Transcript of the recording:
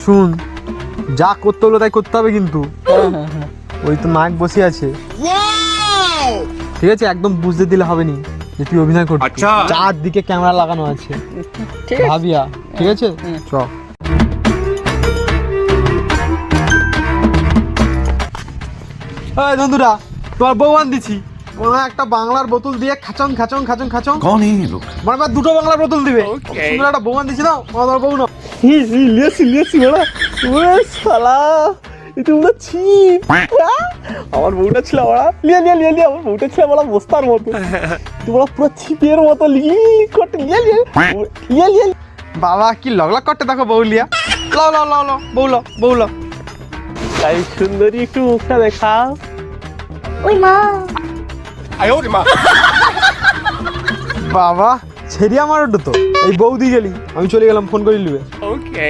শুন, যা করতে হলো তাই করতে হবে কিন্তু। ওই তো নায়ক বসে আছে, ঠিক আছে? একদম বুঝতে দিলে হবে নি যে তুই অভিনয় করছিস। আচ্ছা। চারদিকে ক্যামেরা লাগানো আছে, ঠিক আছে। ভাবিয়া, ঠিক আছে? চ। এই বন্ধুরা, তোমার বউ আন দিছি। ওরা একটা বাংলার বোতল দিয়ে খাচং খাচং খাচং খাচং। कौन है ये लोग? মানে এবার দুটো বাংলার বোতল দিবে। Okay. সুন্দর একটা বউ আন দিছি না, আমার বউ না। লিয়েছি ওরা। ওরে শালা, এটা ওরা ছিপ। আমার বউটা ছিল ওরা। লিয়ে আমার বউটা ছিল বড় বস্তার মতো। তোমরা পুরো ছিপের মতো করতে লিয়ে। বাবা কি লগলগ করতে দেখো বউ লিয়া। লাও লাও লাও লাও, বউ লাও, বউ লাও। তাই সুন্দরী একটু মুখটা দেখাও। বাবা ছেড়ে আমার ওটা তো এই বৌদি গেলি, আমি চলে গেলাম, ফোন করে নিবে। ওকে।